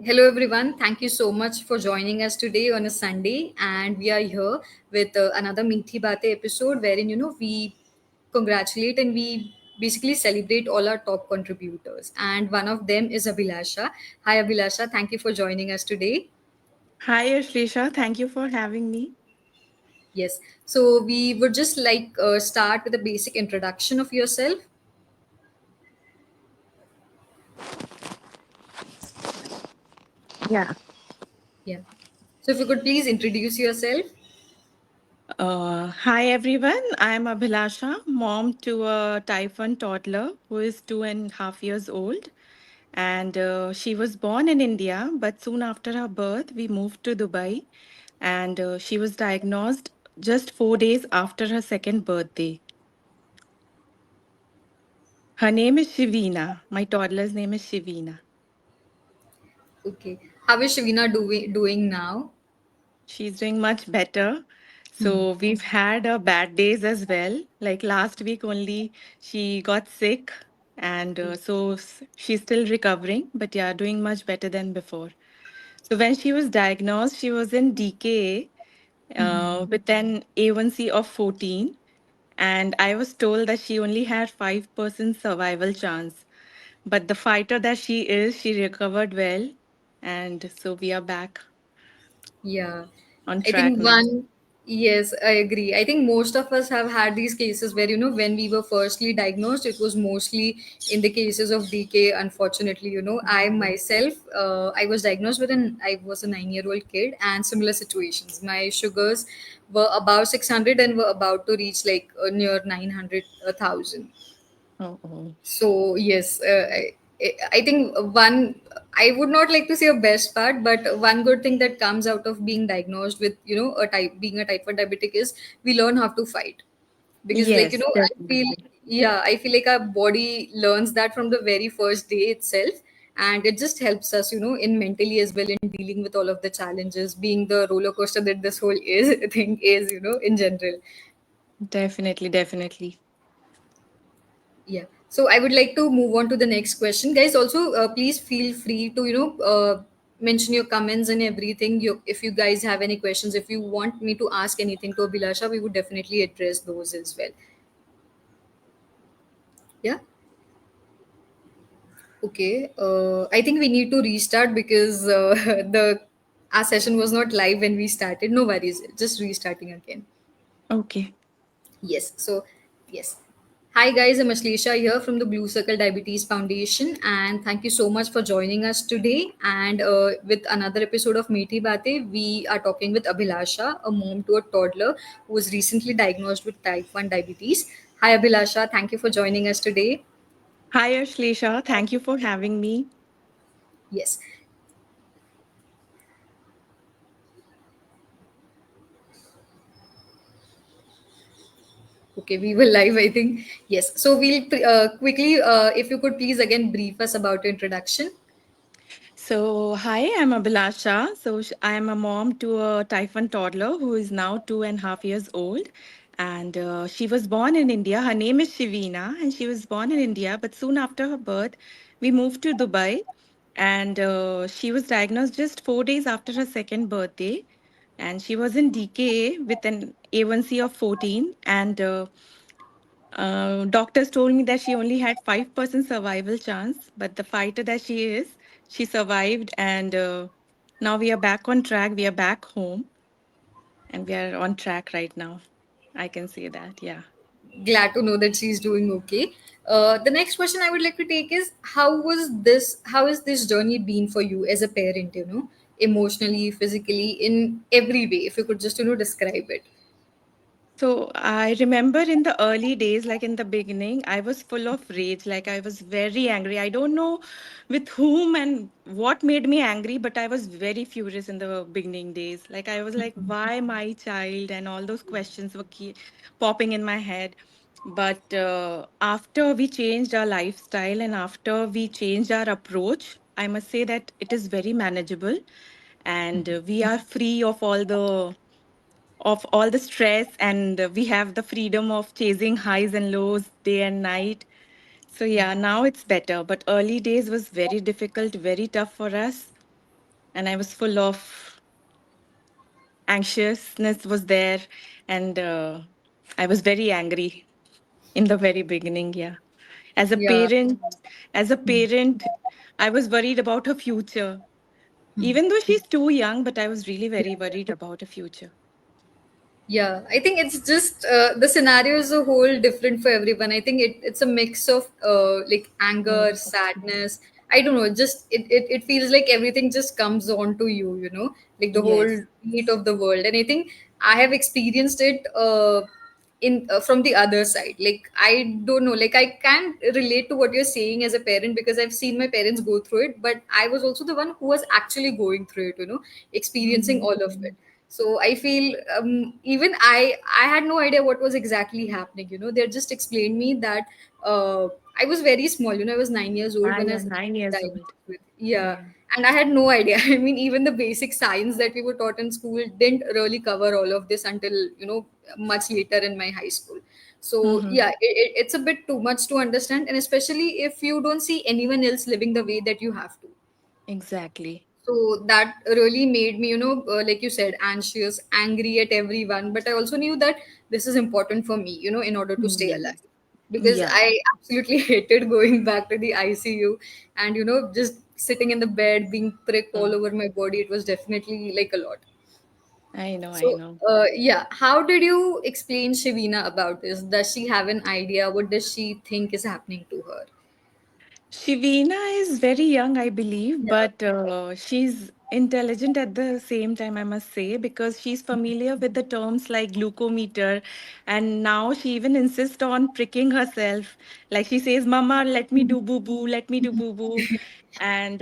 Hello, everyone. Thank you so much for joining us today on a Sunday. And we are here with another Meethi Bate episode wherein, we congratulate and we basically celebrate all our top contributors. And one of them is Abhilasha. Hi, Abhilasha. Thank you for joining us today. Hi, Ashleisha. Thank you for having me. Yes. So we would just start with a basic introduction of yourself. Yeah. Yeah. So if you could please introduce yourself. Hi, everyone. I'm Abhilasha, mom to a type 1 toddler who is 2.5 years old. And she was born in India, but soon after her birth, we moved to Dubai. And she was diagnosed just 4 days after her second birthday. Her name is Shivina. My toddler's name is Shivina. Okay. How is Shavina doing now? She's doing much better. So we've had bad days as well. Like last week only, she got sick, and she's still recovering. But yeah, doing much better than before. So when she was diagnosed, she was in DKA with an A1C of 14, and I was told that she only had 5% survival chance. But the fighter that she is, she recovered well, and so we are back Yeah, on I track think now. yes, I agree. I think most of us have had these cases where, when we were firstly diagnosed, it was mostly in the cases of DK. Unfortunately, I myself, I was diagnosed I was a 9-year-old kid, and similar situations. My sugars were above 600 and were about to reach near 900,000. Oh, oh. So yes, I think I would not like to say a best part, but one good thing that comes out of being diagnosed with being a type 1 diabetic is we learn how to fight, because Yes, definitely. I feel like our body learns that from the very first day itself, and it just helps us in mentally as well in dealing with all of the challenges, being the roller coaster that this whole is thing is in general. Definitely, definitely. Yeah. So I would like to move on to the next question, guys. Also, please feel free to mention your comments and everything. If you guys have any questions, if you want me to ask anything to Abhilasha, we would definitely address those as well. Yeah. Okay. I think we need to restart because the our session was not live when we started. No worries. Just restarting again. Okay. Yes. So, yes. Hi, guys. I'm Ashleisha here from the Blue Circle Diabetes Foundation, and thank you so much for joining us today. And with another episode of Meethi Bate, we are talking with Abhilasha, a mom to a toddler who was recently diagnosed with type 1 diabetes. Hi, Abhilasha. Thank you for joining us today. Hi, Ashleisha. Thank you for having me. Yes. Okay, we were live, I think. Yes. So, we'll quickly, if you could please again brief us about your introduction. So, hi, I'm Abhilasha. I am a mom to a type 1 toddler who is now 2.5 years old. And she was born in India. Her name is Shivina, and she was born in India. But soon after her birth, we moved to Dubai. And she was diagnosed just 4 days after her second birthday. And she was in DKA with an A1C of 14. And doctors told me that she only had 5% survival chance, but the fighter that she is, she survived, and now we are back on track. We are back home, and we are on track right now. I can say that, yeah. Glad to know that she's doing okay. The next question I would like to take is how has this journey been for you as a parent, emotionally, physically, in every way? If you could just, describe it. So I remember in the early days, like in the beginning, I was full of rage. Like I was very angry. I don't know with whom and what made me angry, but I was very furious in the beginning days. Like I was like, why my child? And all those questions were popping in my head. But after we changed our lifestyle and after we changed our approach, I must say that it is very manageable, and we are free of all the stress, and we have the freedom of chasing highs and lows day and night. So yeah, now it's better, but early days was very difficult, very tough for us. and I was full of anxiousness was there, and I was very angry in the very beginning. Yeah, as a Yeah. parent, as a parent, I was worried about her future. Even though she's too young, but I was really very worried about her future. Yeah, I think it's just the scenario is a whole different for everyone. I think it's a mix of like anger, Mm. sadness. I don't know, just it feels like everything just comes on to you, you know, like the whole Yes. weight of the world. And I think I have experienced it in from the other side. Like I don't know, like I can relate to what you're saying as a parent because I've seen my parents go through it, but I was also the one who was actually going through it, you know, experiencing all of it. So I feel even I had no idea what was exactly happening, you know. They just explained me that uh, I was very small, you know. I was 9 years old Ah, when I yeah, was 9 years old. diagnosed with, yeah. Yeah. And I had no idea. I mean, even the basic science that we were taught in school didn't really cover all of this until, you know, much later in my high school. So Mm-hmm. yeah, it's a bit too much to understand, and especially if you don't see anyone else living the way that you have to. Exactly. So that really made me, you know, like you said, anxious, angry at everyone. But I also knew that this is important for me, you know, in order to stay Mm. alive. Because Yeah, I absolutely hated going back to the ICU and, you know, just sitting in the bed, being pricked all mm. over my body. It was definitely like a lot. I know, I So, know. yeah, how did you explain Shavina about this? Does she have an idea? What does she think is happening to her? Shivina is very young, I believe, Yeah. but she's intelligent at the same time, I must say, because she's familiar with the terms like glucometer. And now she even insists on pricking herself. Like she says, Mama, let me do boo boo, let me do boo boo. And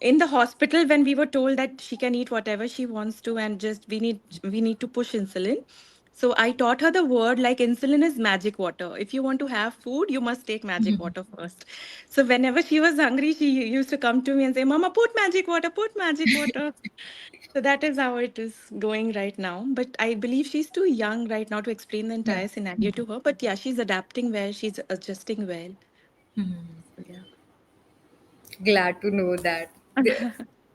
in the hospital, when we were told that she can eat whatever she wants to, and just we need to push insulin. So I taught her the word like insulin is magic water. If you want to have food, you must take magic water first. So whenever she was hungry, she used to come to me and say, Mama, put magic water. So that is how it is going right now. But I believe she's too young right now to explain the Yeah. entire scenario to her. But yeah, she's adapting well, she's adjusting well. So yeah. Glad to know that.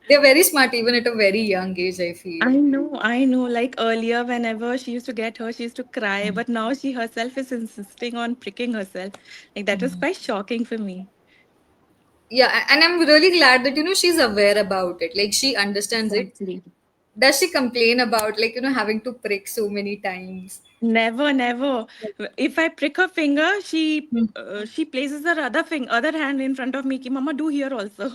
They're very smart even at a very young age, I feel. I know, I know. Like earlier, whenever she used to get her, she used to cry. But now she herself is insisting on pricking herself. Like that was quite shocking for me. Yeah, and I'm really glad that, you know, she's aware about it. Like she understands it. Exactly. Does she complain about, like, you know, having to prick so many times? Never, never. If I prick her finger, she places her other hand in front of me. Ki, Mama, do here also.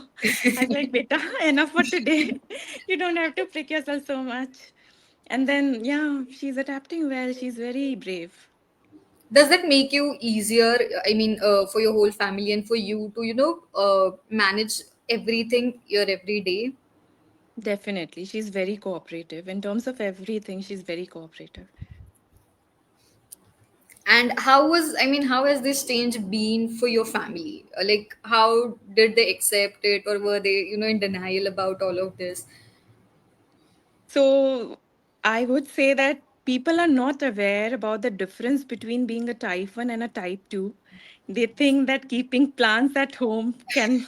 I was like, Beta, enough for today. You don't have to prick yourself so much. And then, yeah, she's adapting well. She's very brave. Does that make you easier? I mean, for your whole family and for you to, you know, manage everything your every day? Definitely. She's very cooperative. In terms of everything, she's very cooperative. And how was, I mean, how has this change been for your family? Like, how did they accept it, or were they, you know, in denial about all of this? So I would say that people are not aware about the difference between being a type 1 and a type 2. They think that keeping plants at home can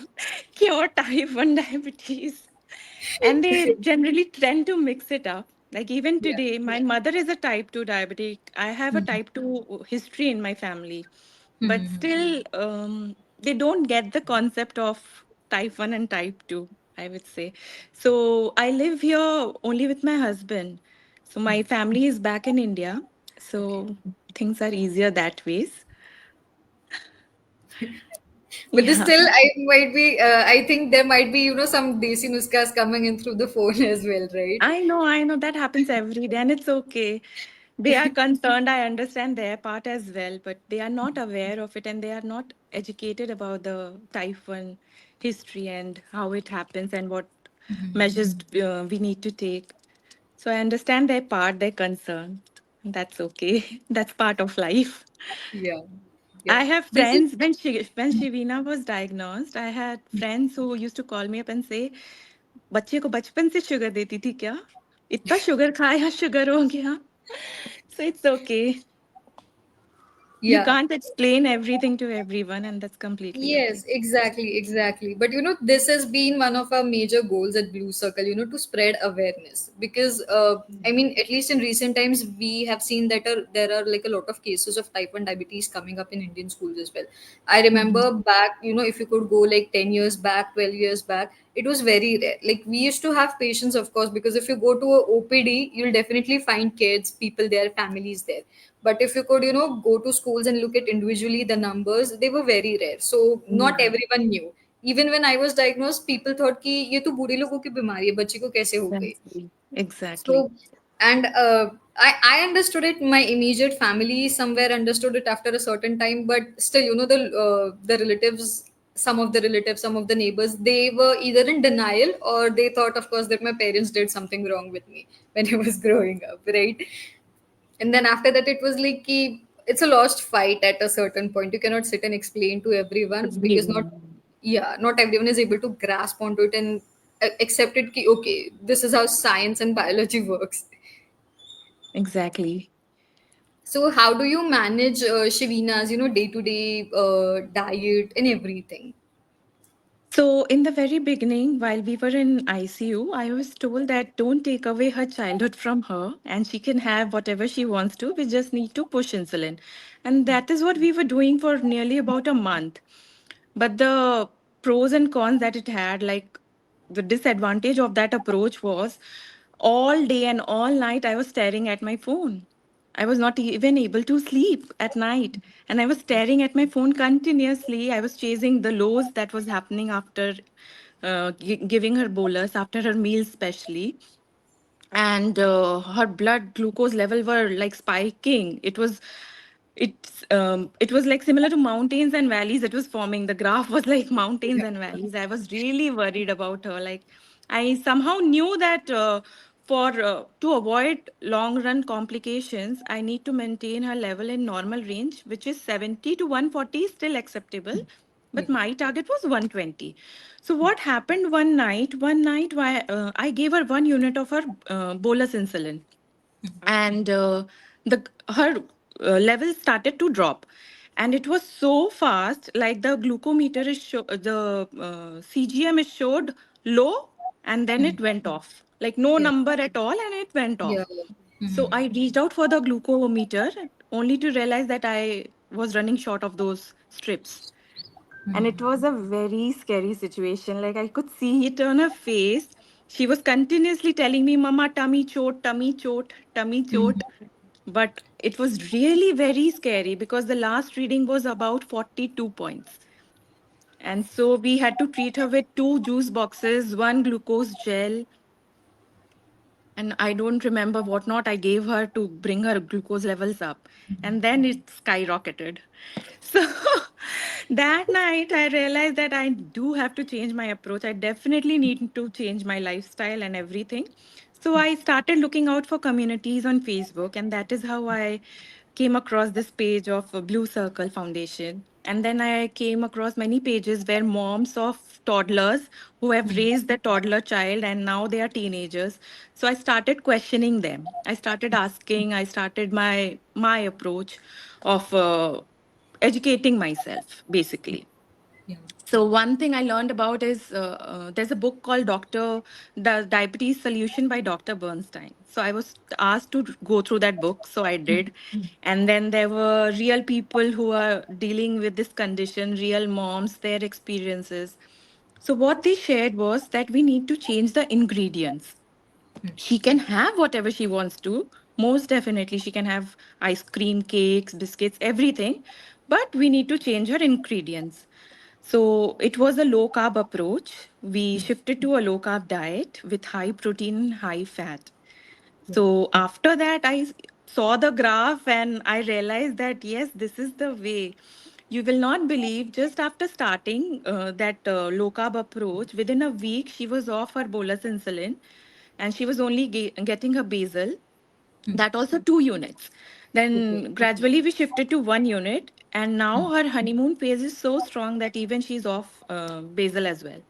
cure type 1 diabetes. And they generally tend to mix it up. Like even Yeah. today, my mother is a type 2 diabetic. I have a type 2 history in my family. But still, they don't get the concept of type 1 and type 2, I would say. So I live here only with my husband. So my family is back in India. Okay. So things are easier that ways. But this Yeah. still, I might be, I think there might be, you know, some desi nuskas coming in through the phone as well, right? I know that happens every day, and it's okay. They are concerned. I understand their part as well, but they are not aware of it, and they are not educated about the type 1 history and how it happens and what measures we need to take. So I understand their part, their concern. That's okay. That's part of life. Yeah. Yeah. I have This is, friends when Shivina was diagnosed, I had friends who used to call me up and say, बच्चे को बचपन से sugar देती थी क्या? इतना sugar खाया sugar हो गया. So it's okay. You Yeah. can't explain everything to everyone, and that's completely Yes, okay. exactly, exactly. But this has been one of our major goals at Blue Circle, to spread awareness. Because, I mean, at least in recent times, we have seen that there are like a lot of cases of type 1 diabetes coming up in Indian schools as well. I remember Mhm. back, if you could go like 10 years back, 12 years back, it was very rare. Like, we used to have patients, of course, because if you go to a OPD, you'll definitely find kids, people there, families there. But if you could, go to schools and look at individually the numbers, they were very rare. So not Yeah, everyone knew. Even when I was diagnosed, people thought कि ये तो बूढ़े लोगों की बीमारी है, बच्ची को कैसे हो गई. exactly. Exactly. So, and I understood it. My immediate family somewhere understood it after a certain time, but still, the relatives, some of the relatives, some of the neighbors, they were either in denial or they thought, of course, that my parents did something wrong with me when I was growing up, right? And then after that, it was like it's a lost fight at a certain point. You cannot sit and explain to everyone because Everyone. not everyone is able to grasp onto it and accept it. Ki, okay, this is how science and biology works. Exactly. So how do you manage Shivina's, day to day diet and everything? So, in the very beginning, while we were in ICU, I was told that don't take away her childhood from her and she can have whatever she wants to. We just need to push insulin. And that is what we were doing for nearly about a month. But the pros and cons that it had, like the disadvantage of that approach was all day and all night, I was staring at my phone. I was not even able to sleep at night. And I was staring at my phone continuously. I was chasing the lows that was happening after giving her bolus, after her meals, especially. And her blood glucose level were like spiking. It was like similar to mountains and valleys. It was forming. The graph was like mountains and valleys. I was really worried about her. Like I somehow knew that for to avoid long run complications, I need to maintain her level in normal range, which is 70 to 140 is still acceptable, Yeah. but my target was 120. So what happened one night? One night, I gave her 1 unit of her bolus insulin, and the her level started to drop, and it was so fast. Like the glucometer is the CGM is showed low, and then it went off. Like no Yeah. number at all, and it went Yeah. off. So I reached out for the glucometer only to realize that I was running short of those strips. And it was a very scary situation. Like I could see it on her face. She was continuously telling me, Mama, tummy chot, tummy chot, tummy chot. But it was really very scary because the last reading was about 42 points. And so we had to treat her with two juice boxes, one glucose gel, and I don't remember what not I gave her to bring her glucose levels up. And then it skyrocketed. So that night, I realized that I do have to change my approach. I definitely need to change my lifestyle and everything. So I started looking out for communities on Facebook, and that is how I came across this page of Blue Circle Foundation. And then I came across many pages where moms of toddlers who have raised their toddler child and now they are teenagers. So I started questioning them. I started asking, I started my approach of educating myself, basically. Yeah. So one thing I learned about is there's a book called The Diabetes Solution by Dr. Bernstein. So I was asked to go through that book, so I did. And then there were real people who are dealing with this condition, real moms, their experiences. So what they shared was that we need to change the ingredients. She can have whatever she wants to. Most definitely, she can have ice cream, cakes, biscuits, everything. But we need to change her ingredients. So it was a low carb approach. We shifted to a low carb diet with high protein, high fat. So after that, saw the graph and I realized that yes, this is the way. You will not believe, just after starting that low carb approach, within a week, she was off her bolus insulin and she was only getting her basal, that also 2 units. Okay. Then gradually we shifted to 1 unit, and now her honeymoon phase is so strong that even she's off basal as well.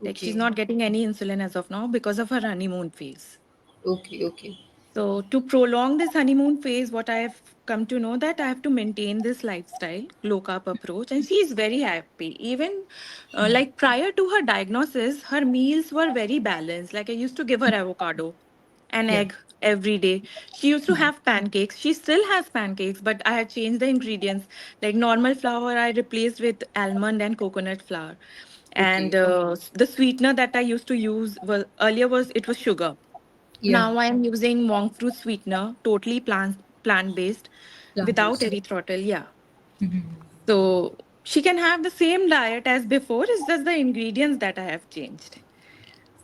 Like she's Okay. not getting any insulin as of now because of her honeymoon phase. Okay. Okay. So to prolong this honeymoon phase, what I have come to know that I have to maintain this lifestyle, low carb approach, and she is very happy. Even like prior to her diagnosis, her meals were very balanced. Like I used to give her avocado, an Yeah. egg every day. She used to have pancakes. She still has pancakes, but I had changed the ingredients. Like normal flour, I replaced with almond and coconut flour. And Okay. the sweetener that I used to use was earlier was it was sugar. Yeah. Now I am using monk fruit sweetener, totally plant based, Plant without based. erythritol. Yeah, so she can have the same diet as before. It's just the ingredients that I have changed.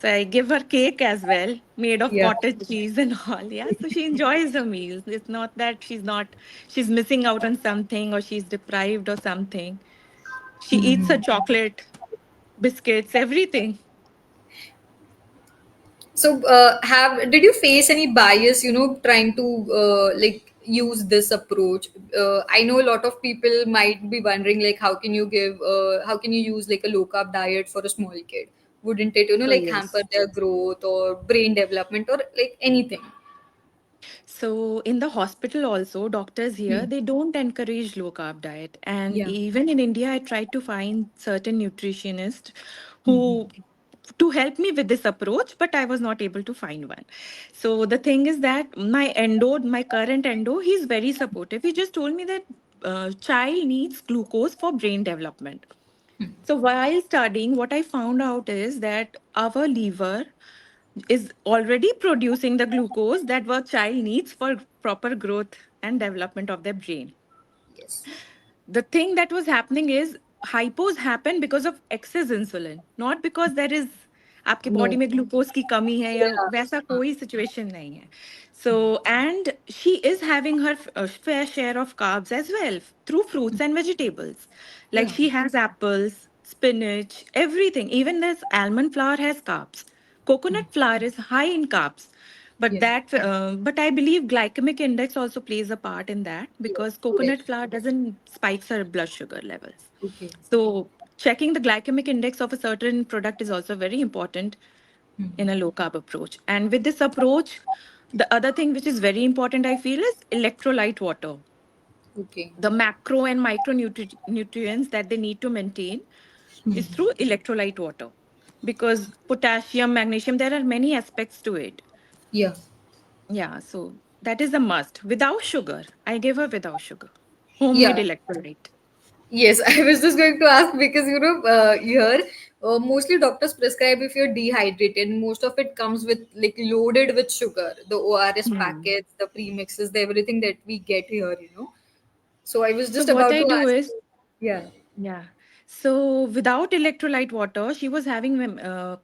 So I give her cake as well, made of Yeah. cottage cheese and all. Yeah, so she enjoys her meals. It's not that she's missing out on something or she's deprived or something. She eats her chocolate, biscuits, everything. So, have did you face any bias, trying to use this approach? I know a lot of people might be wondering, like, how can you use like a low carb diet for a small kid? Wouldn't it, Oh like hamper yes. their growth or brain development or like anything? So in the hospital also, doctors here, Hmm. they don't encourage low carb diet. And Yeah. even in India, I tried to find certain nutritionists Hmm. who to help me with this approach, but I was not able to find one. So the thing is that my current endo, he's very supportive. He just told me that child needs glucose for brain development. So while studying, what I found out is that our liver is already producing the glucose that our child needs for proper growth and development of their brain. Yes. The thing that was happening is hypos happen because of excess insulin, not because there is आपके body No. में glucose की कमी है या Yeah. वैसा कोई situation नहीं है. So and she is having her fair share of carbs as well through fruits and vegetables. Like Yeah. she has apples, spinach, everything. Even this almond flour has carbs. Coconut flour is high in carbs. But Yeah. but I believe glycemic index also plays a part in that because Yes. coconut Correct. flour doesn't spikes our blood sugar levels. Okay. So checking the glycemic index of a certain product is also very important in a low carb approach. And with this approach, the other thing which is very important, I feel, is electrolyte water. Okay. The macro and nutrients that they need to maintain is through electrolyte water because potassium, magnesium, there are many aspects to it. Yeah. Yeah, so that is a must. Without sugar, I gave her without sugar. Homemade Yeah. electrolyte. Yes, I was just going to ask because here mostly doctors prescribe if you're dehydrated. Most of it comes with like loaded with sugar, the ORS Hmm. packets, the premixes, the everything that we get here. So I was So just what about I to do ask is, you. Yeah. yeah. So without electrolyte water, she was having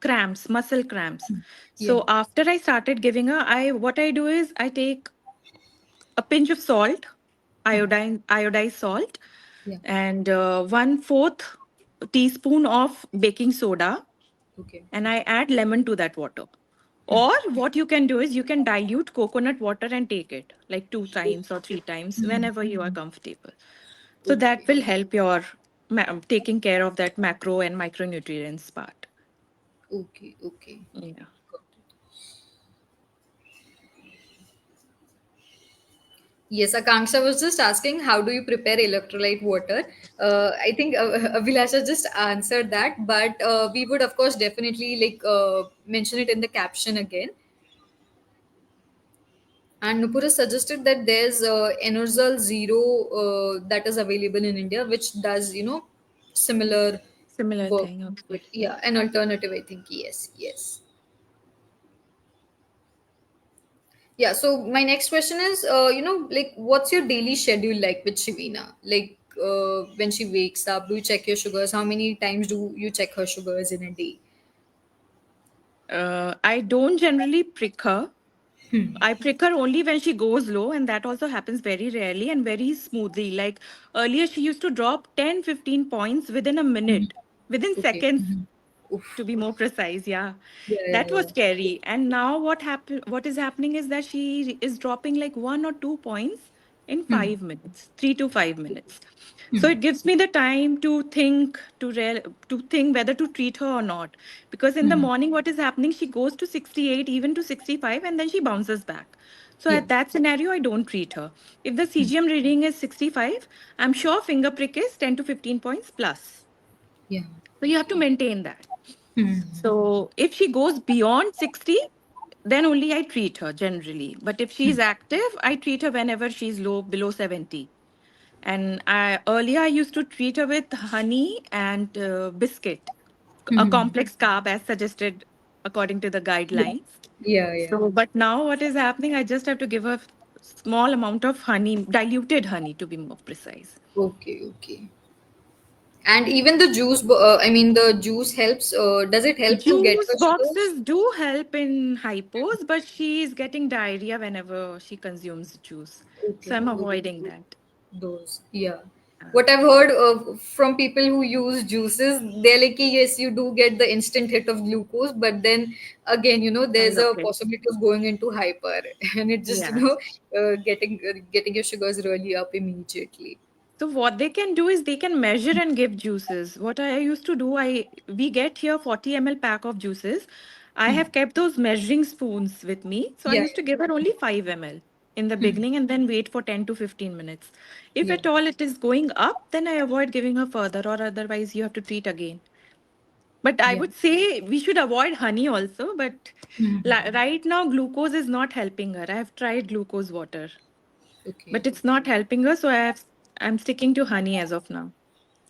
cramps, muscle cramps. Yeah. So after I started giving her, I what I do is I take a pinch of salt, iodized salt, Yeah. and 1/4 teaspoon of baking soda, Okay. and I add lemon to that water. Or what you can do is you can dilute coconut water and take it like 2 times or 3 times whenever you are comfortable. So that Okay. will help your taking care of that macro and micronutrients part. Okay. Okay. Yeah. Yes, Akanksha was just asking, how do you prepare electrolyte water? I think Abhilasha just answered that, but we would, of course, definitely mention it in the caption again. And Nupur has suggested that there's Enerzol Zero that is available in India, which does, similar Similar work. thing. Okay. But yeah, an alternative, I think. Yes, yes. Yeah. So my next question is, like, what's your daily schedule like with Shivina? Like, when she wakes up, do you check your sugars? How many times do you check her sugars in a day? I don't generally prick her. I prick her only when she goes low, and that also happens very rarely and very smoothly. Like earlier, she used to drop 10, 15 points within a minute, within Okay. seconds, to Oof. be more precise. Yeah, Yeah, yeah, that was yeah. scary. And now what is happening is that she is dropping like 1 or 2 points in 5 minutes, 3 to 5 minutes. So it gives me the time to think, to think whether to treat her or not. Because in the morning, what is happening, she goes to 68, even to 65, and then she bounces back. So Yeah. at that scenario, I don't treat her. If the CGM reading is 65, I'm sure finger prick is 10 to 15 points plus. Yeah. So you have to Okay. maintain that. Hmm. So if she goes beyond 60, then only I treat her generally. But if she's active, I treat her whenever she's low, below 70. And earlier I used to treat her with honey and biscuit, a Hmm. complex carb as suggested according to the Yeah. guidelines. Yeah. Yeah. So, but now what is happening? I just have to give a small amount of honey, diluted honey to be more precise. Okay. Okay. And even the juice, I mean, the juice helps. Does it help to get Juice her sugars? boxes do help in hypos, but she is getting diarrhea whenever she consumes juice. So Okay. I'm We don't avoiding do that. those. Yeah. Uh, What I've heard from people who use juices, they're like, yes, you do get the instant hit of glucose, but then again, I there's love a it. possibility of going into hyper, and it just, Yeah. getting your sugars really up immediately. So what they can do is they can measure and give juices. What I used to do, I we get here 40 ml pack of juices. I Hmm. have kept those measuring spoons with me. So I Yeah. used to give her only 5 ml in the Hmm. beginning and then wait for 10 to 15 minutes. If Yeah. at all it is going up, then I avoid giving her further or otherwise you have to treat again. But I Yeah. would say we should avoid honey also. But Hmm. right now, glucose is not helping her. I have tried glucose water, Okay. but it's not helping her. So I'm sticking to honey as of now.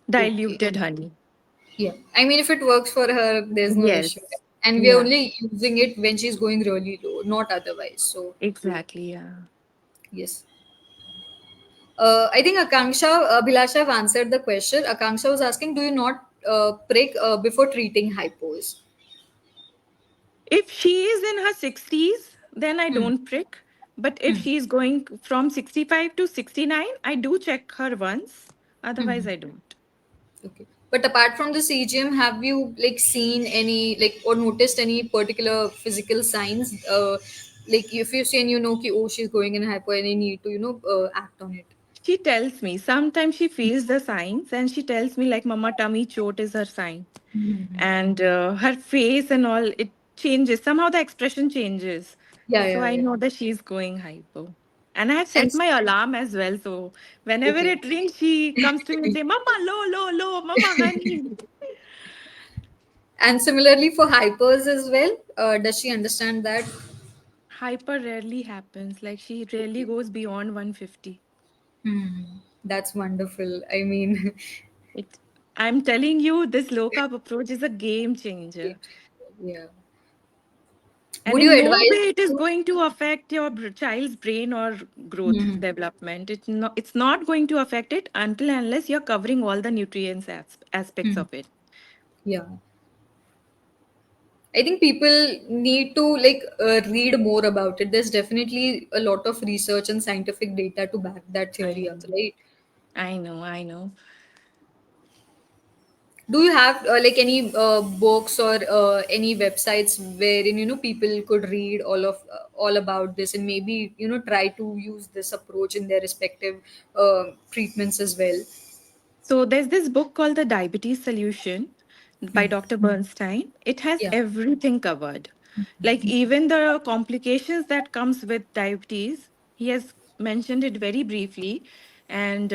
Okay. Diluted honey. Yeah. I mean, if it works for her, there's no issue. Yes. And we're Yeah, only using it when she's going really low, not otherwise. So, exactly. Yeah. yes. I think Bhilasha have answered the question. Akanksha was asking, do you not prick before treating hypos? If she is in her 60s, then I Hmm. don't prick. But if Hmm. she is going from 65 to 69, I do check her once. Otherwise, Hmm. I don't. Okay. But apart from the CGM, have you like seen any like or noticed any particular physical signs? Like if you've seen, ki, oh, she's going in hypo and you need to, act on it. She tells me, sometimes she feels the signs and she tells me, like, Mama, tummy chot is her sign. Mhm. And her face and all, it changes. Somehow the expression changes. Yeah, So yeah, I yeah. know that she's going hypo. And I have And set my alarm as well. So whenever okay. it rings, she comes to me and say, Mama, low, low, low, Mama, honey. And similarly for hypers as well, does she understand that? Hyper rarely happens. Like she rarely Okay. goes beyond 150. Hmm. That's wonderful. I mean, It, I'm telling you, this low carb approach is a game changer. yeah. And Would you in no advise? way it is going to affect your child's brain or growth Mhm. development. It's not going to affect it until and unless you're covering all the nutrients aspects Mhm. of it. Yeah. I think people need to like read more about it. There's definitely a lot of research and scientific data to back that I theory up, know. right? I know. I know. Do you have like any books or any websites wherein people could read all about this and maybe try to use this approach in their respective treatments as well? So there's this book called The Diabetes Solution by Hmm. Dr. Bernstein. It has Yeah. everything covered. Like even the complications that comes with diabetes, he has mentioned it very briefly. And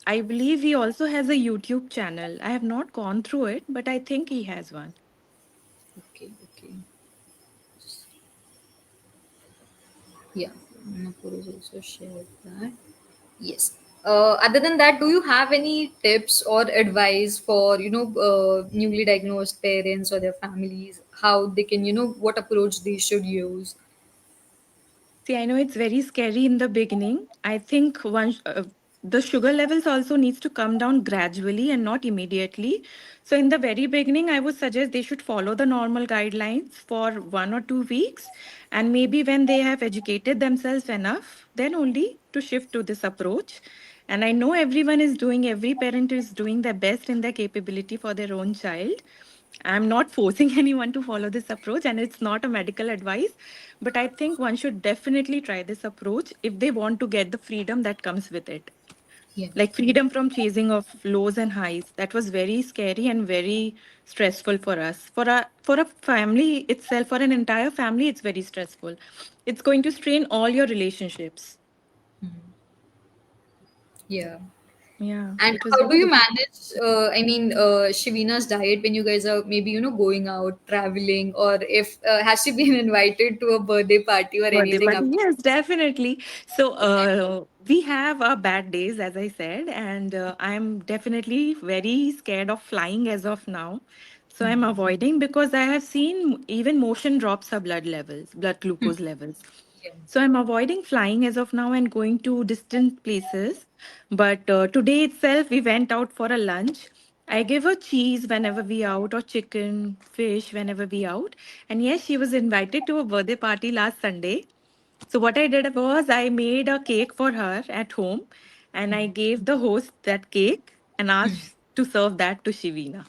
I believe he also has a YouTube channel. I have not gone through it, but I think he has one. Okay. Okay. Yeah. Napur has also shared that. Yes. Other than that, do you have any tips or advice for newly diagnosed parents or their families how they can what approach they should use? See, I know it's very scary in the beginning. I think the sugar levels also needs to come down gradually and not immediately. So in the very beginning, I would suggest they should follow the normal guidelines for 1 or 2 weeks, and maybe when they have educated themselves enough, then only to shift to this approach. And I know every parent is doing their best in their capability for their own child. I'm not forcing anyone to follow this approach, and it's not a medical advice. But I think one should definitely try this approach if they want to get the freedom that comes with it. Yeah. Like freedom from chasing of lows and highs. That was very scary and very stressful for us. For a family itself, for an entire family, it's very stressful. It's going to strain all your relationships. Yeah. Yeah, And it was how do very you difficult. manage, Shivina's diet when you guys are maybe, going out, traveling, or if has she been invited to a birthday party or Birthday anything party, up? yes, definitely. So we have our bad days, as I said, and I'm definitely very scared of flying as of now. So I'm avoiding because I have seen even motion drops our blood levels, blood glucose levels. Yeah. So I'm avoiding flying as of now and going to distant places. But today itself, we went out for a lunch. I give her cheese whenever we out, or chicken, fish whenever we out. And yes, she was invited to a birthday party last Sunday. So what I did was I made a cake for her at home, and I gave the host that cake and asked to serve that to Shivina.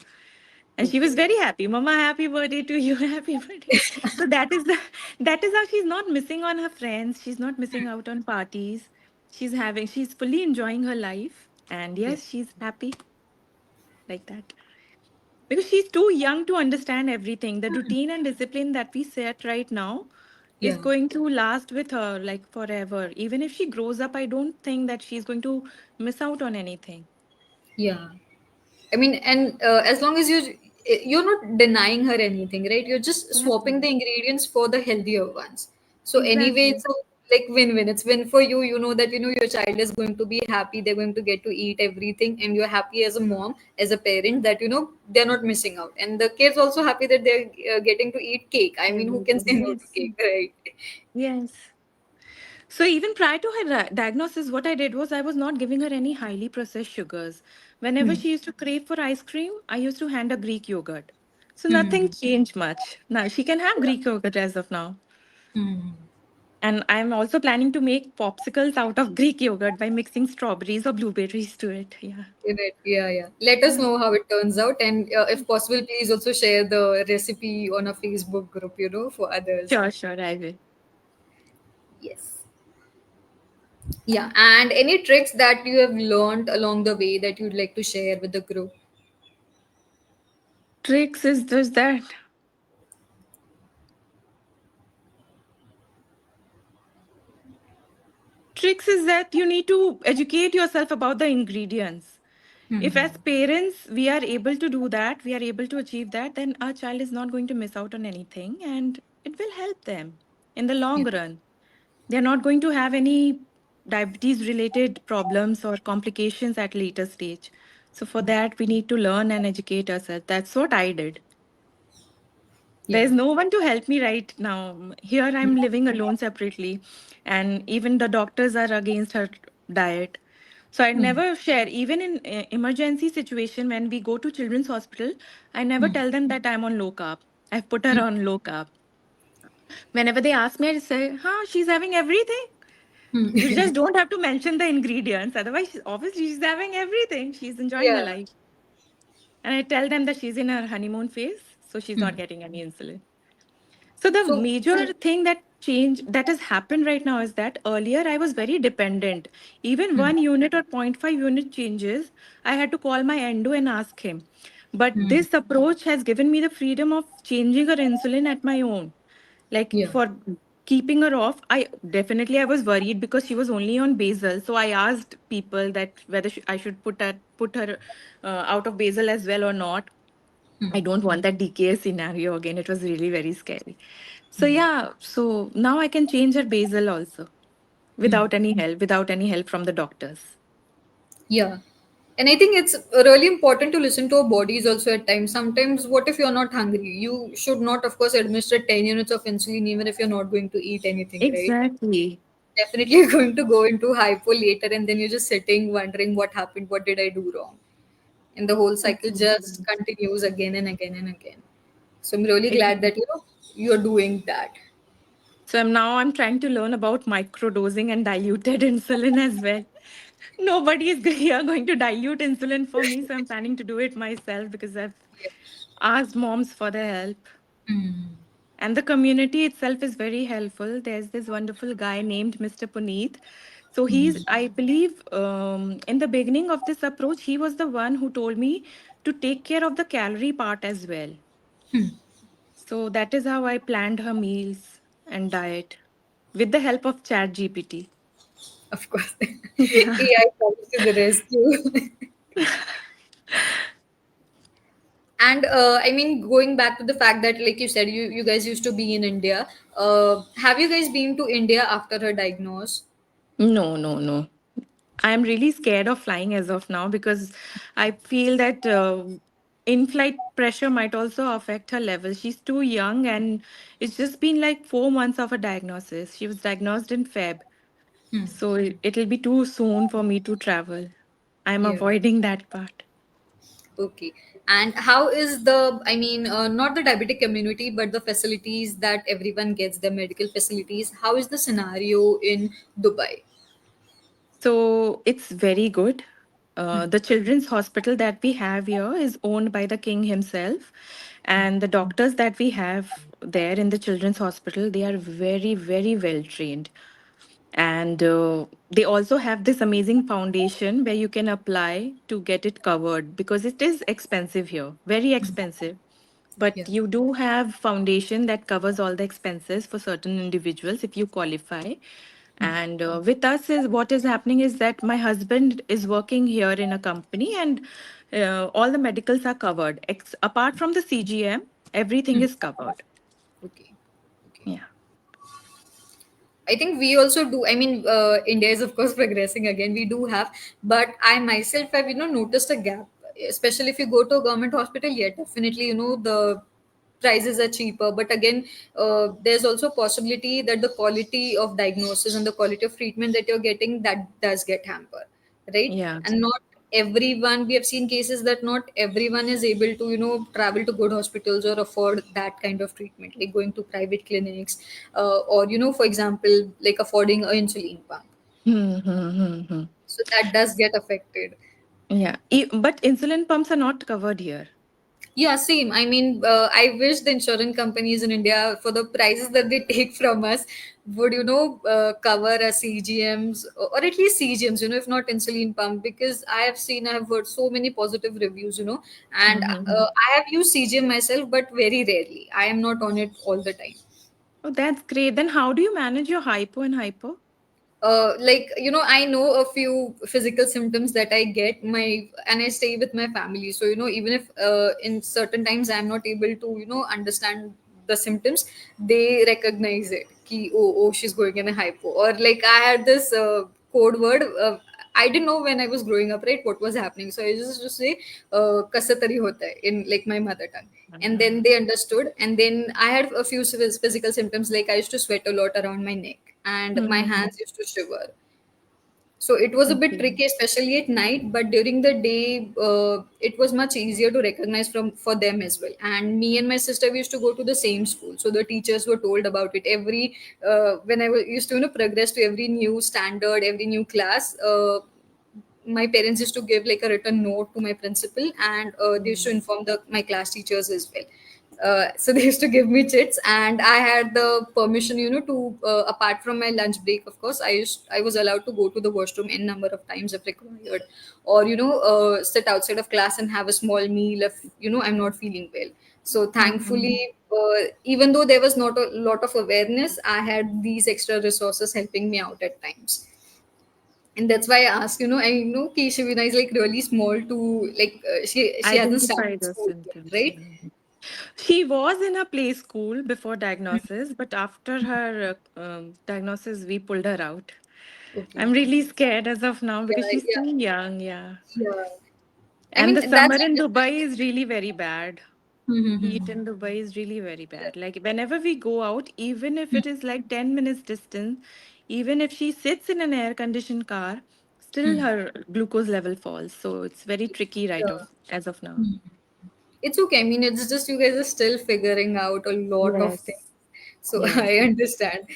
And she was Okay. very happy. Mama, happy birthday to you. Happy birthday. So that is how she's not missing on her friends. She's not missing out on parties. She's fully enjoying her life. And Yeah. yes, she's happy like that. Because she's too young to understand everything. The routine and discipline that we set right now is Yeah. going to last with her like forever. Even if she grows up, I don't think that she's going to miss out on anything. Yeah. I mean, and as long as you're not denying her anything, right? You're just swapping Exactly. the ingredients for the healthier ones. So anyway, Exactly. it's a like win-win. It's win for you. You know that your child is going to be happy. They're going to get to eat everything, and you're happy as a mom, as a parent, that they're not missing out, and the kids also happy that they're getting to eat cake. I mean, who can say Everything. no to Yes. cake, right? Yes. So even prior to her diagnosis, what I did was I was not giving her any highly processed sugars. Whenever Hmm. she used to crave for ice cream, I used to hand her Greek yogurt. So nothing Hmm. changed much. Now she can have Greek yogurt as of now. Hmm. And I'm also planning to make popsicles out of Greek yogurt by mixing strawberries or blueberries to it. Yeah. Right. Yeah, yeah. Let us know how it turns out, and if possible, please also share the recipe on a Facebook group, for others. Sure, sure, I will. Yes. Yeah. And any tricks that you have learned along the way that you'd like to share with the group? Tricks is just that. Tricks is that you need to educate yourself about the ingredients. If as parents we are able to do that, we are able to achieve that, then our child is not going to miss out on anything and it will help them in the long Yeah. run. They're not going to have any diabetes related problems or complications at later stage. So for that we need to learn and educate ourselves. That's what I did. Yeah. There's no one to help me right now. Here I'm living alone separately, and even the doctors are against her diet. So I Hmm. never share, even in emergency situation when we go to children's hospital, I never Hmm. tell them that I'm on low carb. I've put her on low carb. Whenever they ask me, I say, "Huh, she's having everything." Hmm. You just don't have to mention the ingredients. Otherwise, obviously, she's having everything. She's enjoying her Yeah. life. And I tell them that she's in her honeymoon phase, so she's Hmm. not getting any insulin. So the So, major thing that has happened right now is that earlier I was very dependent. Even hmm. 1 unit or point 0.5 unit changes, I had to call my endo and ask him. But Hmm. this approach has given me the freedom of changing her insulin at my own. Like Yeah. for keeping her off, I was worried because she was only on basal. So I asked people that whether I should put her out of basal as well or not. I don't want that DKA scenario again. It was really very scary. So yeah, so now I can change her basal also without any help from the doctors. Yeah. And I think it's really important to listen to our bodies also at times. Sometimes, what if you're not hungry? You should not, of course, administer 10 units of insulin even if you're not going to eat anything, right? Exactly. Definitely you're going to go into hypo later, and then you're just sitting wondering what happened, what did I do wrong? And the whole cycle just Exactly. continues again and again and again. So I'm really glad Exactly. that you're doing that. So I'm trying to learn about microdosing and diluted insulin as well. Nobody is here going to dilute insulin for me, so I'm planning to do it myself because I've Yeah. asked moms for their help. Mm. And the community itself is very helpful. There's this wonderful guy named Mr. Puneet. So I believe, in the beginning of this approach, he was the one who told me to take care of the calorie part as well. So that is how I planned her meals and diet with the help of Chat GPT. Of course. Yeah. AI comes to the rescue. And I mean, going back to the fact that, like you said, you guys used to be in India. Have you guys been to India after her diagnosis? No, no, no. I'm really scared of flying as of now because I feel that in-flight pressure might also affect her level. She's too young, and it's just been like 4 months of a diagnosis. She was diagnosed in Feb. So it'll be too soon for me to travel. I'm Yeah. avoiding that part. Okay. And how is the, I mean, not the diabetic community, but the facilities that everyone gets, the medical facilities, how is the scenario in Dubai? So it's very good. The children's hospital that we have here is owned by the king himself. And the doctors that we have there in the children's hospital, they are very, very well trained. And they also have this amazing foundation where you can apply to get it covered because it is expensive here, very expensive. But Yeah. you do have foundation that covers all the expenses for certain individuals if you qualify. And with us is what is happening is that my husband is working here in a company, and all the medicals are covered. Apart from the CGM, everything is covered. Okay. Okay. Yeah. I think we also do. I mean, India is of course progressing again. We do have, but I myself have noticed a gap, especially if you go to a government hospital. Yeah, definitely the prices are cheaper, but again, there's also possibility that the quality of diagnosis and the quality of treatment that you're getting, that does get hampered, right? Yeah. And not everyone, we have seen cases that not everyone is able to travel to good hospitals or afford that kind of treatment, like going to private clinics, or for example, like affording a insulin pump. Hmm, hmm, hmm, hmm. So that does get affected. Yeah. But insulin pumps are not covered here. Yeah, same. I mean, I wish the insurance companies in India, for the prices that they take from us, would cover a CGMs, or at least CGMs, if not insulin pump, because I have seen, I have heard so many positive reviews, and Mm-hmm. I have used CGM myself, but very rarely. I am not on it all the time. Oh, that's great. Then how do you manage your hypo and hypo? Like I know a few physical symptoms that I get, my and I stay with my family, so even if in certain times I'm not able to understand the symptoms, they recognize it ki, oh, she's going in a hypo, or like I had this code word, I didn't know when I was growing up, right, what was happening, so I just say kasatari hota hai in like my mother tongue, and then Uh-huh. they understood, and then I had a few physical symptoms, like I used to sweat a lot around my neck and my Hmm. hands used to shiver. So it was a bit Okay. tricky, especially at night. But during the day, it was much easier to recognize from for them as well. And me and my sister, we used to go to the same school, so the teachers were told about it every when used to progress to every new standard, every new class. My parents used to give like a written note to my principal, and they used to Mm. inform my class teachers as well. So they used to give me chits, and I had the permission, to apart from my lunch break. Of course, I was allowed to go to the washroom n number of times if required, or sit outside of class and have a small meal if I'm not feeling well. So Mhm. thankfully, even though there was not a lot of awareness, I had these extra resources helping me out at times. And that's why I asked, I know Keshavina is like really small to like she hasn't Identify started the school yet, symptoms. right? Mhm. She was in a play school before diagnosis, but after her diagnosis, we pulled her out. Okay. I'm really scared as of now because Yeah, she's yeah, too young. Yeah. yeah. I And the mean, summer that's in Dubai understandable. is really very bad. Heat in Dubai is really very bad. Like whenever we go out, even if it is like 10 minutes distance, even if she sits in an air conditioned car, still her glucose level falls. So it's very tricky right Yeah. off as of now. It's okay. I mean, it's just you guys are still figuring out a lot of things. Yes. So Yes. I understand.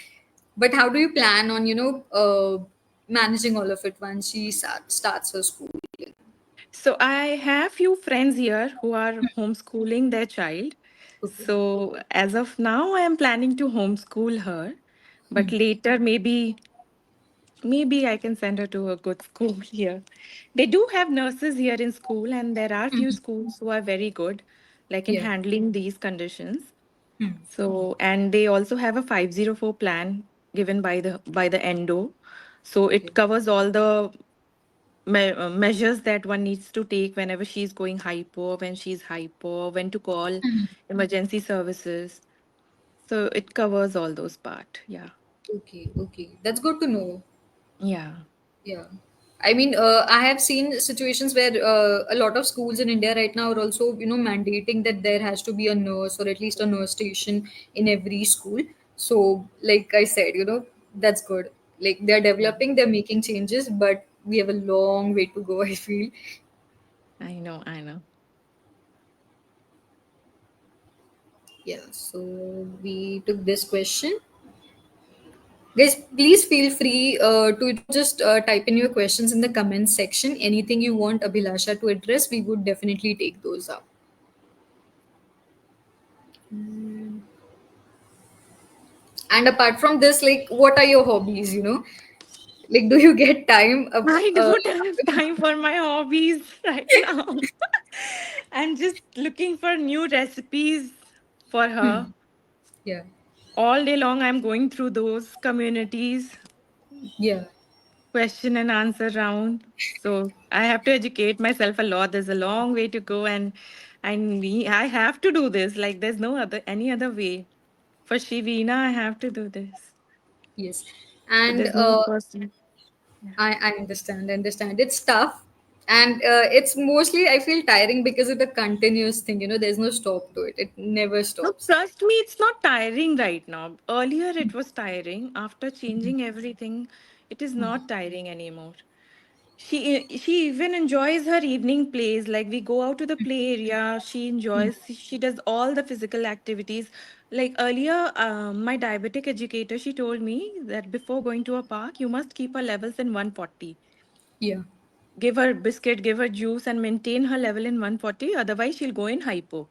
But how do you plan on, managing all of it once she starts her school? So I have few friends here who are homeschooling their child. Okay. So as of now, I am planning to homeschool her, but later maybe Maybe I can send her to a good school here. They do have nurses here in school, and there are few Mhm. schools who are very good, like in Yeah. handling these conditions. Hmm. So, and they also have a 504 plan given by the endo. So it Okay. covers all the measures that one needs to take whenever she's going hypo, when she's hypo, when to call Mhm. emergency services. So it covers all those part. Yeah. Okay. Okay. That's good to know. Yeah. Yeah. I mean, I have seen situations where a lot of schools in India right now are also, mandating that there has to be a nurse or at least a nurse station in every school. So, like I said, that's good. Like they're Yeah. developing, they're making changes, but we have a long way to go, I feel. I know, I know. Yeah. So, we took this question. Guys, please feel free to just type in your questions in the comments section. Anything you want Abhilasha to address, we would definitely take those up. And apart from this, like, what are your hobbies? Like, do you get time? I don't have time for my hobbies right now. I'm just looking for new recipes for her. Yeah, All day long, I'm going through those communities, yeah, question and answer round. So I have to educate myself a lot. There's a long way to go, and I have to do this. Like there's no other any other way. For Shivina, I have to do this. yes. So And there's no person. Yeah. I understand, understand. It's tough. And it's mostly, I feel, tiring because it's a continuous thing. There's no stop to it. It never No, stops. trust me, it's not tiring right now. Earlier, it was tiring. After changing everything, it is not tiring anymore. She even enjoys her evening plays. Like we go out to the play area. She enjoys. She does all the physical activities. Like earlier, my diabetic educator she told me that before going to a park, you must keep her levels in 140. Yeah. Give her biscuit, give her juice, and maintain her level in 140. Otherwise, she'll go in hypo.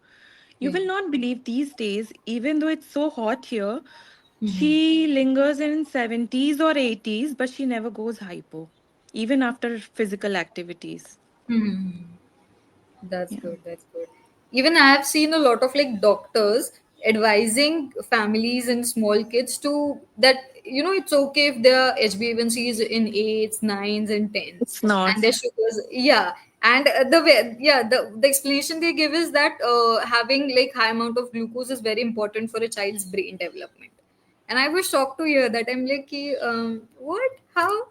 You Yeah. will not believe these days, even though it's so hot here, Hmm. she lingers in 70s or 80s, but she never goes hypo, even after physical activities. Hmm. That's Yeah. good. That's good. Even I have seen a lot of like doctors advising families and small kids to that it's okay if their HbA1c is in eights, nines, and tens, It's not. and their sugars. Yeah, and the way the explanation they give is that having like high amount of glucose is very important for a child's brain development. And I was shocked to hear that. I'm like, what? How?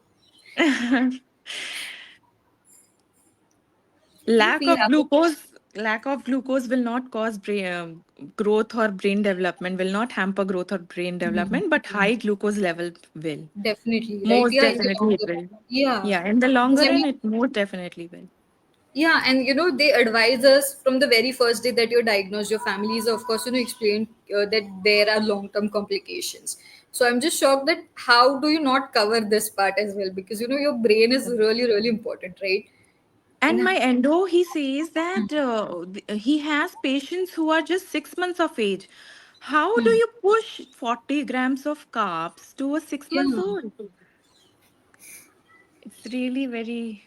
lack We of have glucose lack of glucose will not cause brain growth or brain development, will not hamper growth or brain Mhm. development, but high glucose level will. Definitely, right? Most Yeah, in the definitely long it run. will. Yeah. Yeah, in the longer Because I run, mean, it most definitely will. yeah, and they advise us from the very first day that you're diagnosed. Your families, of course, explain that there are long-term complications. So I'm just shocked that how do you not cover this part as well? Because your brain is really, really important, right? And And my endo, he says that he has patients who are just 6 months of age. How do hmm, you push 40 grams of carbs to a 6 months yeah. old? It's really very.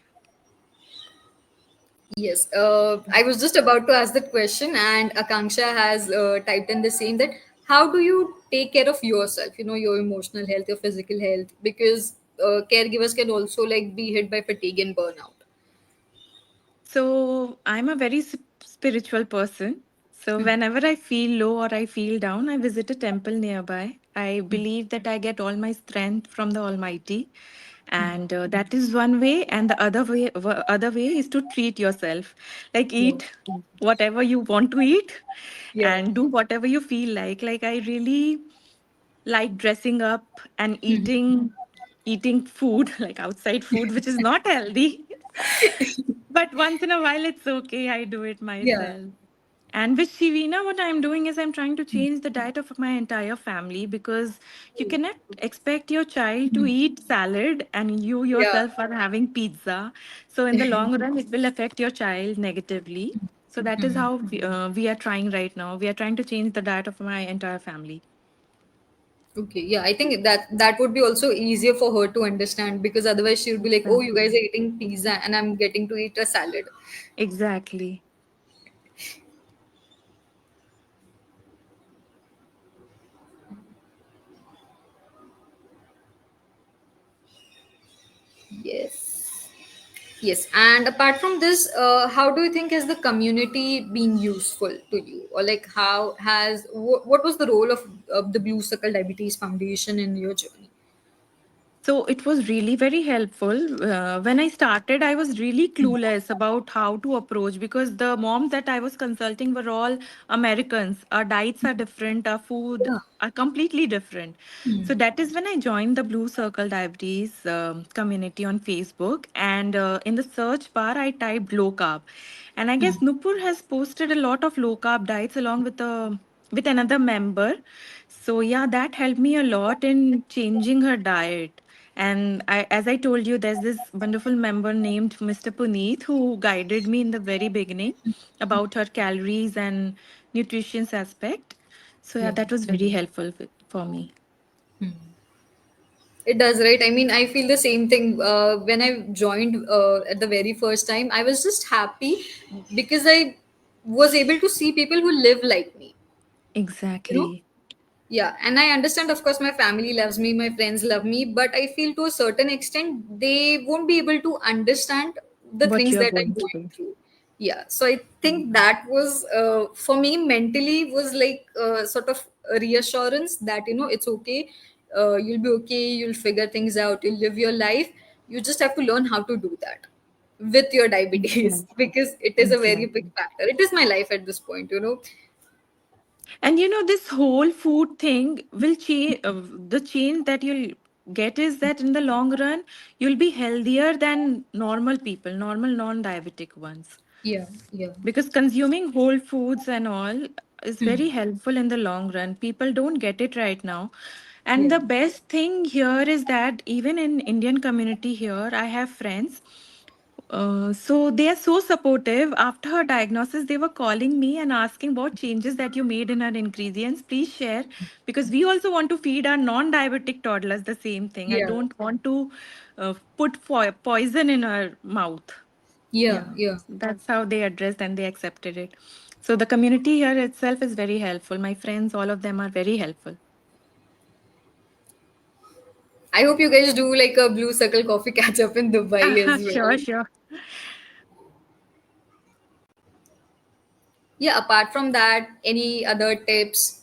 Yes, I was just about to ask that question, and Akanksha has typed in the same that how do you take care of yourself? Your emotional health, your physical health, because caregivers can also like be hit by fatigue and burnout. So I'm a very spiritual person. So whenever I feel low or I feel down, I visit a temple nearby. I believe that I get all my strength from the Almighty, and that is one way. And the other way is to treat yourself, like Yeah, eat whatever you want to eat, yeah, and do whatever you feel like. Like I really like dressing up and mhm. eating food like outside food, which is not healthy. But once in a while, it's okay. I do it Yeah, myself. And with Shivina, what I'm doing is I'm trying to change the diet of my entire family because you cannot expect your child to mhm. eat salad and you Yeah, yourself are having pizza. So in the long run, it will affect your child negatively. So that is mhm. how we are trying right now. We are trying to change the diet of my entire family. Okay, yeah, I think that would be also easier for her to understand, because otherwise she would be like, "Oh, you guys Exactly. are eating pizza and I'm getting to eat a salad." Exactly. Yes. Yes, and apart from this, how do you think has the community been useful to you, or like how has what was the role of the Blue Circle Diabetes Foundation in your journey? So it was really very helpful. When I started, I was really clueless about how to approach because the moms that I was consulting were all Americans. Our diets are different, our food Yeah. are completely different. So that is when I joined the Blue Circle Diabetes community on Facebook. And in the search bar, I typed low carb. And I guess Nupur has posted a lot of low carb diets along with another member. So yeah, that helped me a lot in changing her diet. And as I told you, there's this wonderful member named Mr. Puneet who guided me in the very beginning about her calories and nutrition aspect. So yeah, Yeah. that was very helpful for me. It does, right? I mean, I feel the same thing. When I joined at the very first time, I was just happy because I was able to see people who live like me. You know, Exactly. yeah, and I understand, of course, my family loves me, my friends love me, but I feel to a certain extent they won't be able to understand the What things you're that I'm going going through. through. Yeah, so I think that was for me mentally was like sort of a reassurance that it's okay, you'll be okay, you'll figure things out, you'll live your life. You just have to learn how to do that with your diabetes Exactly. because it is a very big Exactly. factor. It is my life at this point. And you know, this whole food thing will change. The change that you'll get is that in the long run, you'll be healthier than normal people, normal non-diabetic ones. Yeah, yeah. Because consuming whole foods and all is very helpful in the long run. People don't get it right now. And Yeah. the best thing here is that even in Indian community here, I have friends, so they are so supportive. After her diagnosis, they were calling me and asking what changes that you made in our ingredients. Please share, because we also want to feed our non-diabetic toddlers the same thing. I Yeah, don't want to put poison in our mouth. yeah, Yeah, yeah. that's how they addressed and they accepted it. So the community here itself is very helpful. My friends, all of them are very helpful. I hope you guys do like a Blue Circle coffee catch up in Dubai as Sure, well. sure. Yeah, apart from that, any other tips?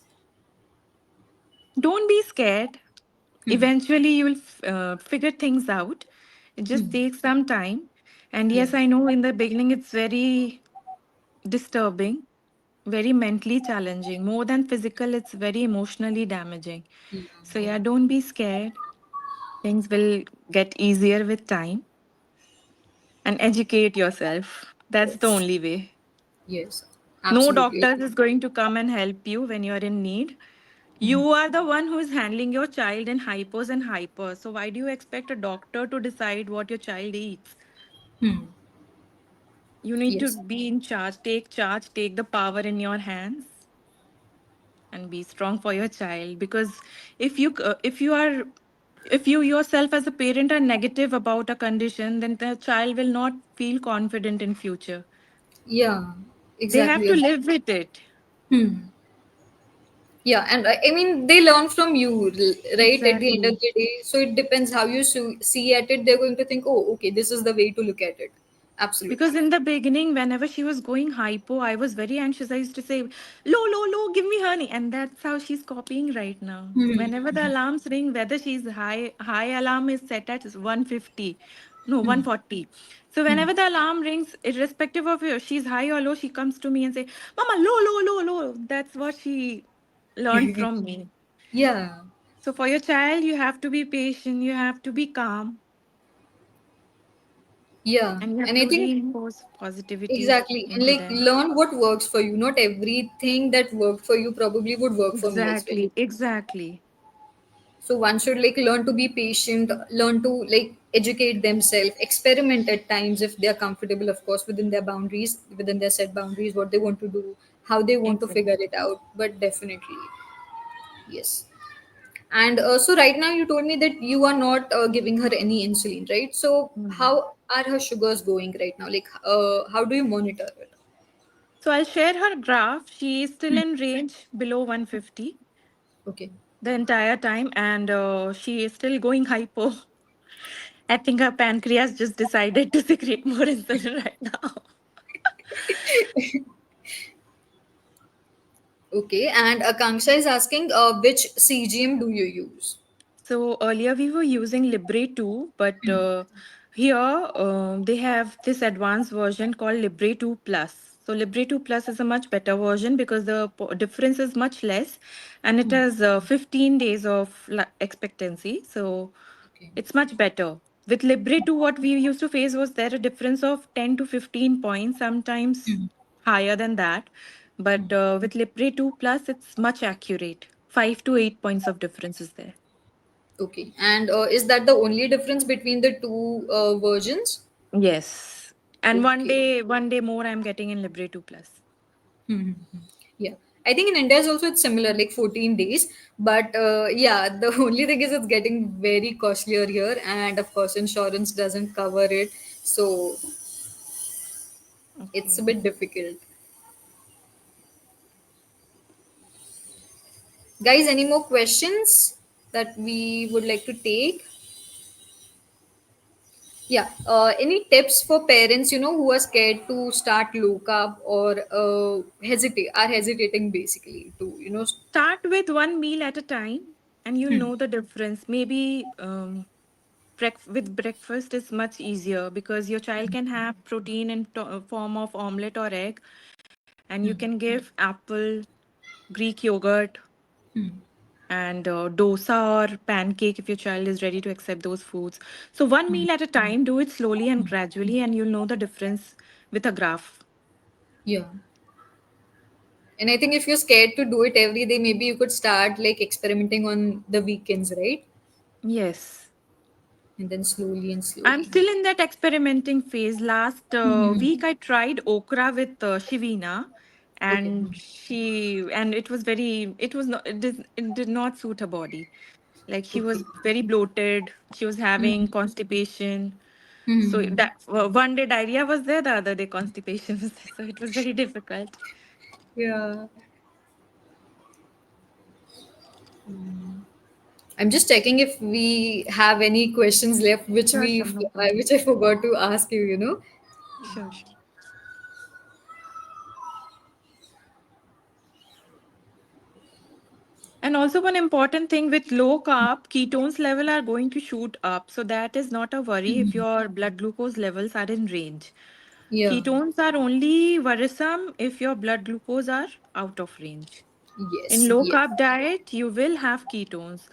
Don't be scared. Eventually, you will figure things out. It just takes some time. And Yeah, yes, I know in the beginning it's very disturbing, very mentally challenging. More than physical, it's very emotionally damaging. yeah, So, yeah. yeah, don't be scared. Things will get easier with time and educate yourself. That's the Yes, only way. yes, No absolutely. doctor is going to come and help you when you're in need. You are the one who is handling your child in hypos and hypers. So why do you expect a doctor to decide what your child eats? You need to Yes. be in charge, take the power in your hands and be strong for your child, because if you yourself as a parent are negative about a condition, then the child will not feel confident in future. Yeah, They have exactly. to live with it. Yeah, and I mean, they learn from you, right? At the end of Exactly. the day. So it depends how you see at it. They're going to think, oh, okay, this is the way to look at it. Because Absolutely. in the beginning, whenever she was going hypo, I was very anxious. I used to say, "Low, low, low, give me honey," and that's how she's copying right now. Whenever the alarms ring, whether she's high alarm is set at 150, no 140. So whenever the alarm rings, irrespective of if she's high or low, she comes to me and say, "Mama, low, low, low, low." That's what she learned from me. Yeah, So for your child, you have to be patient. You have to be calm, yeah. and you have And I to think reinforce positivity exactly. And into like them. learn what works for you. Not everything that worked for you probably would work for me as well. Exactly, exactly, So one should like learn to be patient, learn to like educate themselves, experiment at times if they are comfortable, of course, within their boundaries, within their set boundaries, what they want to do, how they want to exactly. figure it out. But definitely, yes. And so right now you told me that you are not giving her any insulin, right? So Mm. how are her sugars going right now? Like, how do you monitor it? So I'll share her graph. She is still in range below 150 Okay. the entire time, and she is still going hypo. I think her pancreas just decided to secrete more insulin right now. Okay. And Akanksha is asking, which CGM do you use? So earlier we were using Libre 2, but here they have this advanced version called Libre 2 Plus. So Libre 2 Plus is a much better version because the difference is much less, and it has 15 days of expectancy. So Okay. it's much better. With Libre 2, what we used to face was there a difference of 10 to 15 points, sometimes higher than that. But with Libre 2 Plus, it's much accurate. 5 to 8 points of difference is there. Okay. And is that the only difference between the two versions? Yes. And Okay. one day more I'm getting in Libre 2 Plus. Hmm. Yeah. I think in India is also it's similar, like 14 days. But yeah, the only thing is it's getting very costlier here, and of course, insurance doesn't cover it. So it's a Okay. bit difficult. Guys, any more questions that we would like to take? Yeah. Any tips for parents, who are scared to start low carb or are hesitating basically to, Start with one meal at a time and you'll know the difference. Maybe with breakfast is much easier because your child can have protein in form of omelette or egg, and you can give apple, Greek yogurt, and dosa or pancake if your child is ready to accept those foods. So one meal at a time, do it slowly and gradually, and you'll know the difference with a graph. yeah. And I think if you're scared to do it every day, maybe you could start like experimenting on the weekends, right? Yes. And then slowly and I'm slowly. still in that experimenting phase. Last Mhm. week, I tried okra with Shivina, Okay. and it was very, it was not, it did not suit her body. Like she Okay. was very bloated. She was having Mhm. constipation. So Mhm. that one day diarrhea was there, the other day constipation was there. So it was very difficult. Yeah. I'm just checking if we have any questions left, Sure, sure, no problem. which I forgot to ask you. Sure, sure. And also one important thing with low carb, ketones level are going to shoot up. So that is not a worry if your blood glucose levels are in range. Yeah. Ketones are only worrisome if your blood glucose are out of range. In Yes. low Yes. carb diet, you will have ketones.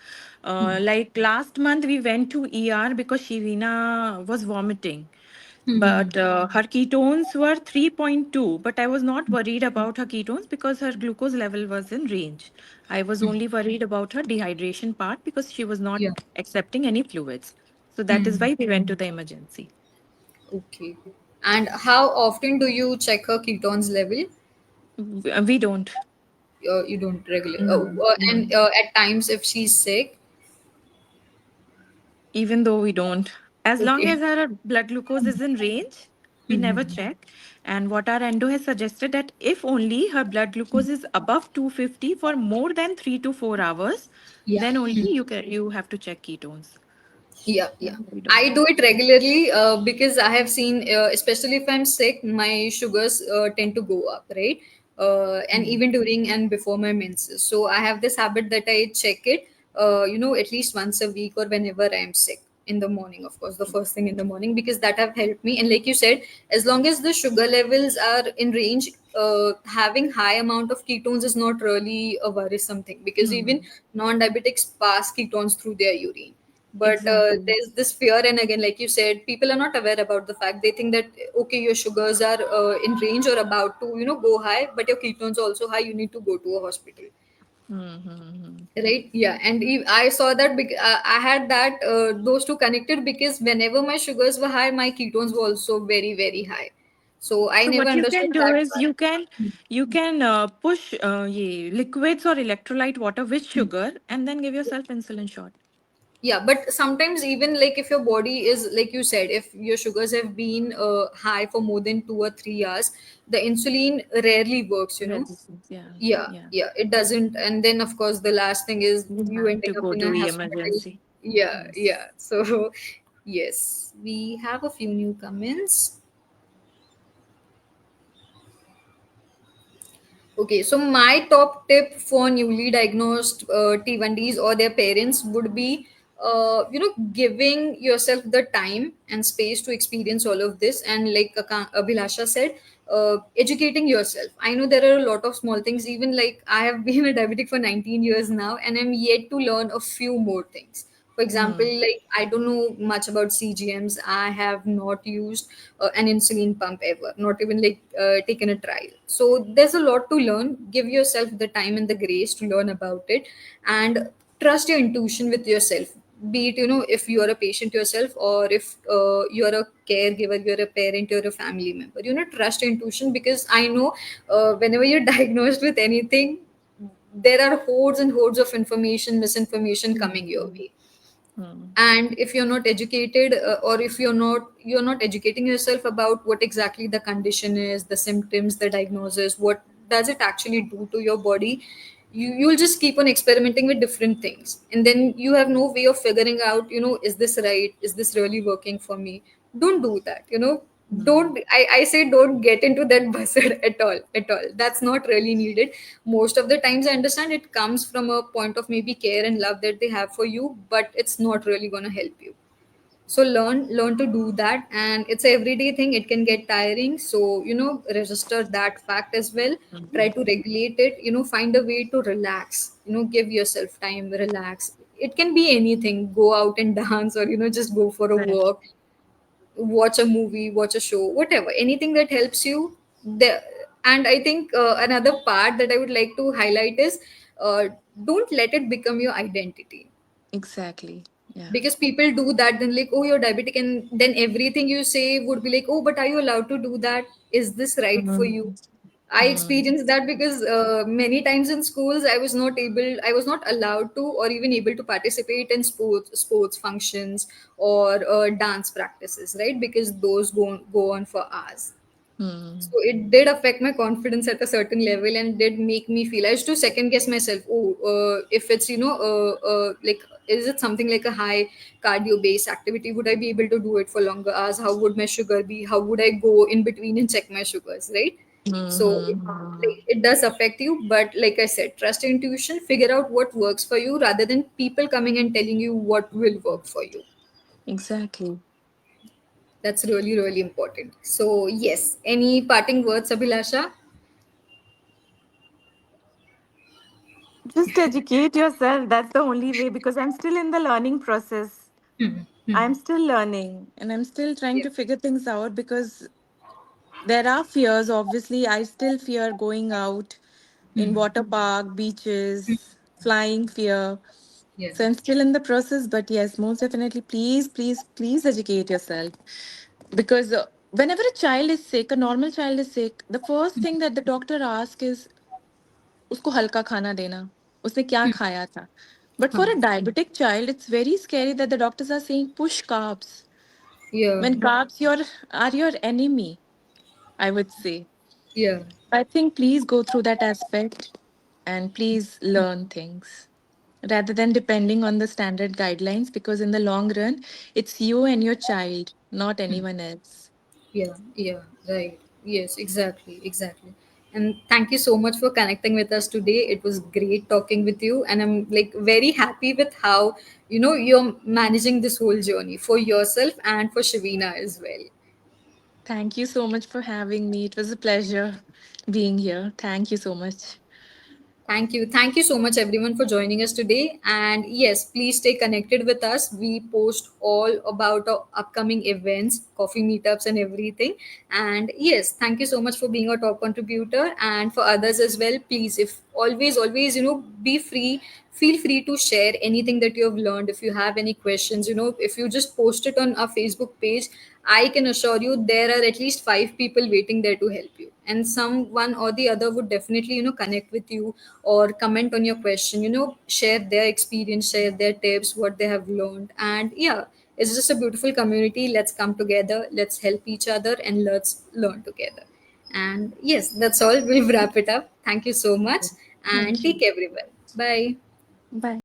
Like last month, we went to ER because Shivina was vomiting. But her ketones were 3.2. But I was not worried about her ketones because her glucose level was in range. I was only worried about her dehydration part because she was not Yeah. accepting any fluids. So that is why we went to the emergency. Okay. And how often do you check her ketones level? We don't. You don't regularly. Oh, No, no. and at times if she's sick. Even though we don't. As long Okay. as our blood glucose is in range, we never check. And what our endo has suggested that if only her blood glucose is above 250 for more than 3 to 4 hours, Yeah. then only you have to check ketones. Yeah, Yeah, yeah. we don't. I do it regularly because I have seen, especially if I'm sick, my sugars tend to go up, right? And Mm. even during and before my menses. So I have this habit that I check it, at least once a week or whenever I'm sick in the morning, of course, the first thing in the morning, because that have helped me. And like you said, as long as the sugar levels are in range, having high amount of ketones is not really a worrisome thing because even Mm. non-diabetics pass ketones through their urine, but Exactly. there's this fear, and again, like you said, people are not aware about the fact. They think that okay, your sugars are in range or about to go high, but your ketones also high, you need to go to a hospital, Mm-hmm. right? Yeah. And I saw that I had that those two connected because whenever my sugars were high, my ketones were also very very high. So I So never what you understood can do that is part. you can push liquids or electrolyte water with sugar and then give yourself insulin shot. Yeah, but sometimes even like if your body is, like you said, if your sugars have been high for more than 2 or 3 hours, the insulin rarely works, you know. Resistance, yeah, Yeah, yeah. yeah, it doesn't. And then of course the last thing is You you have ending to up go in to a the hospital. emergency. Yeah, Yes. yeah. So yes, we have a few new comments. Okay, so my top tip for newly diagnosed T1Ds or their parents would be, giving yourself the time and space to experience all of this. And like Abhilasha said, educating yourself. I know there are a lot of small things, even like I have been a diabetic for 19 years now, and I'm yet to learn a few more things. For example, Hmm. like I don't know much about CGMs. I have not used an insulin pump ever, not even like taken a trial. So there's a lot to learn. Give yourself the time and the grace to learn about it, and trust your intuition with yourself. Be it, if you are a patient yourself, or if you're a caregiver, you're a parent, you're a family member, trust your intuition, because I know whenever you're diagnosed with anything, there are hordes and hordes of information, misinformation coming your Hmm. way. Hmm. And if you're not educated, or if you're not educating yourself about what exactly the condition is, the symptoms, the diagnosis, what does it actually do to your body, you'll just keep on experimenting with different things, and then you have no way of figuring out, is this right, is this really working for me? Don't do that, Hmm. don't I say don't get into that buzzard at all. That's not really needed. Most of the times I understand it comes from a point of maybe care and love that they have for you, but it's not really going to help you. So learn to do that, and it's a everyday thing. It can get tiring, so register that fact as well. Try to regulate it, find a way to relax, give yourself time, relax. It can be anything. Go out and dance, or just go for a Right. walk, watch a movie, watch a show, whatever, anything that helps you. There. And I think another part that I would like to highlight is, uh, don't let it become your identity. Exactly. Yeah. Because people do that, then like, oh, you're diabetic, and then everything you say would be like, oh, but are you allowed to do that? Is this right for Hmm. you? I Hmm. experienced that because many times in schools I was not allowed to, or even able to participate in sports functions, or dance practices, right? Because those go on for hours. So Hmm. it did affect my confidence at a certain level, and did make me feel I used to second guess myself. Oh, if it's, like, is it something like a high cardio based activity? Would I be able to do it for longer hours? How would my sugar be? How would I go in between and check my sugars, right? So Hmm. it does affect you, but like I said, trust your intuition, figure out what works for you, rather than people coming and telling you what will work for you. Exactly. That's really, really important. So yes, any parting words, Abhilasha? Just educate yourself. That's the only way because I'm still in the learning process. I'm still learning and I'm still trying Yeah. to figure things out because there are fears. Obviously, I still fear going out in water park, beaches, flying fear. Yeah. So I'm still in the process, but yes, most definitely, please, please, please educate yourself because whenever a child is sick, a normal child is sick, the first thing that the doctor asks is उसको हल्का खाना देना उसने क्या खाया था but for Huh. a diabetic child it's very scary that the doctors are saying push carbs Yeah. when carbs are your enemy. I would say Yeah. I think please go through that aspect and please learn things rather than depending on the standard guidelines because in the long run it's you and your child not anyone else. Yeah. Yeah. Right. Yes, exactly. Exactly. And thank you so much for connecting with us today. It was great talking with you. And I'm like very happy with how, you're managing this whole journey for yourself and for Shavina as well. Thank you so much for having me. It was a pleasure being here. Thank you so much. Thank you. Thank you so much, everyone, for joining us today. And yes, please stay connected with us. We post all about our upcoming events, coffee meetups, and everything. And yes, thank you so much for being a top contributor. And for others as well, please, if always, be free. Feel free to share anything that you have learned. If you have any questions, if you just post it on our Facebook page, I can assure you there are at least five people waiting there to help you. And someone or the other would definitely, connect with you or comment on your question, share their experience, share their tips, what they have learned. And yeah, it's just a beautiful community. Let's come together, let's help each other, and let's learn together. And yes, that's all. We'll wrap it up. Thank you so much, and Thank take you. care, everyone. Bye. Bye.